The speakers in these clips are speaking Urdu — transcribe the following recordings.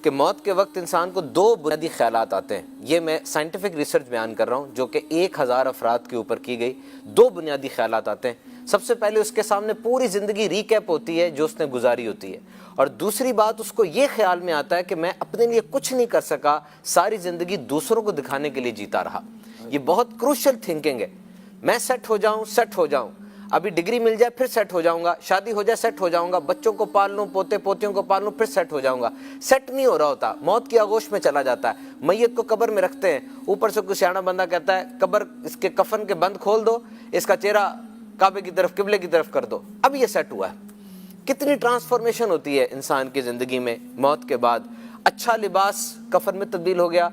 کہ موت کے وقت انسان کو دو بنیادی خیالات آتے ہیں. یہ میں سائنٹیفک ریسرچ بیان کر رہا ہوں جو کہ 1000 افراد کے اوپر کی گئی. دو بنیادی خیالات آتے ہیں. سب سے پہلے اس کے سامنے پوری زندگی ریکیپ ہوتی ہے جو اس نے گزاری ہوتی ہے, اور دوسری بات اس کو یہ خیال میں آتا ہے کہ میں اپنے لیے کچھ نہیں کر سکا, ساری زندگی دوسروں کو دکھانے کے لیے جیتا رہا. یہ بہت کروشل تھنکنگ ہے. میں سیٹ ہو جاؤں, ابھی ڈگری مل جائے پھر سیٹ ہو جاؤں گا, شادی ہو جائے سیٹ ہو جاؤں گا, بچوں کو پال لوں, پوتے پوتیوں کو پال لوں, پھر سیٹ ہو جاؤں گا. سیٹ نہیں ہو رہا ہوتا, موت کی آغوش میں چلا جاتا ہے. میت کو قبر میں رکھتے ہیں, اوپر سے کوئی سیاڑا بندہ کہتا ہے قبر اس کے کفن کے بند کھول دو, اس کا چہرہ کعبے کی طرف قبلے کی طرف کر دو, اب یہ سیٹ ہوا ہے. کتنی ٹرانسفارمیشن ہوتی ہے انسان کی زندگی میں موت کے بعد. اچھا لباس کفن میں تبدیل ہو گیا,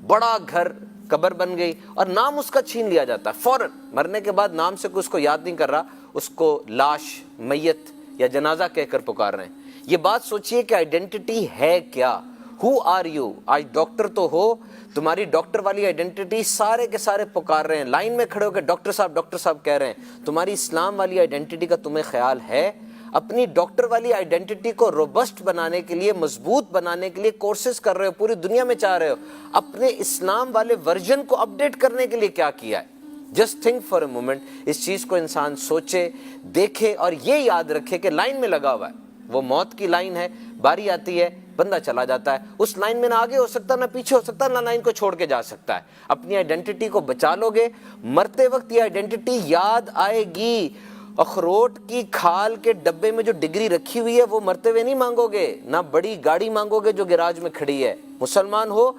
بڑا گھر قبر بن گئی, اور نام اس کا چھین لیا جاتا ہے فوراً. مرنے کے بعد نام سے کوئی اس کو یاد نہیں کر رہا, اس کو لاش, میت یا جنازہ کہہ کر پکار رہے ہیں. یہ بات سوچئے کہ آئیڈینٹی ہے کیا؟ Who are you? آج ڈاکٹر تو ہو, تمہاری ڈاکٹر والی آئیڈینٹی سارے کے سارے پکار رہے ہیں, لائن میں کھڑے ہو کے ڈاکٹر صاحب کہہ رہے ہیں. تمہاری اسلام والی آئیڈینٹی کا تمہیں خیال ہے؟ اپنی ڈاکٹر والی آئیڈینٹی کو روبسٹ بنانے کے لیے, مضبوط بنانے کے لیے کورسز کر رہے ہو, پوری دنیا میں چاہ رہے ہو. اپنے اسلام والے ورژن کو اپڈیٹ کرنے کے لیے کیا کیا ہے؟ Just think for a moment. اس چیز کو انسان سوچے, دیکھے, اور یہ یاد رکھے کہ لائن میں لگا ہوا ہے. وہ موت کی لائن ہے, باری آتی ہے, بندہ چلا جاتا ہے. اس لائن میں نہ آگے ہو سکتا, نہ پیچھے ہو سکتا, نہ لائن کو چھوڑ کے جا سکتا ہے. اپنی آئیڈینٹی کو بچا لو گے, مرتے وقت یہ آئیڈینٹی یاد آئے گی. اخروٹ کی کھال کے ڈبے میں جو ڈگری رکھی ہوئی ہے وہ مرتے ہوئے نہیں مانگو گے, نہ بڑی گاڑی مانگو گے جو گیراج میں کھڑی ہے. مسلمان ہو,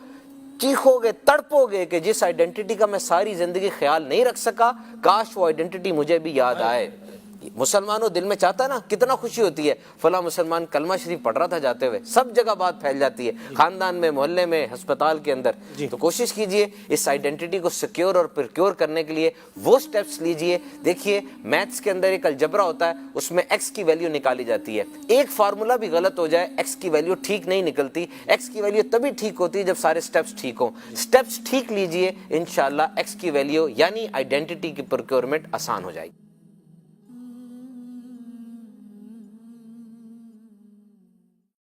چیخو گے, تڑپو گے کہ جس آئیڈینٹی کا میں ساری زندگی خیال نہیں رکھ سکا, کاش وہ آئیڈینٹی مجھے بھی یاد آئے. مسلمانوں دل میں چاہتا ہے نا, کتنا خوشی ہوتی ہے, فلاں مسلمان کلمہ شریف پڑھ رہا تھا جاتے ہوئے. سب جگہ بات پھیل جاتی ہے, خاندان میں, محلے میں, ہسپتال کے اندر. تو کوشش کیجئے اس آئیڈینٹی کو سیکیور اور پرکیور کرنے کے لیے وہ سٹیپس لیجئے. دیکھیے میتھس کے اندر ایک الجبرا ہوتا ہے, اس میں ایکس کی ویلیو نکالی جاتی ہے. ایک فارمولا بھی غلط ہو جائے, ایکس کی ویلیو ٹھیک نہیں نکلتی. ایکس کی ویلیو تبھی ٹھیک ہوتی ہے جب سارے سٹیپس ٹھیک ہوں. سٹیپس ٹھیک لیجئے, انشاءاللہ ایکس کی ویلیو یعنی آئیڈینٹی کی پرکیورمنٹ آسان ہو جائے گی.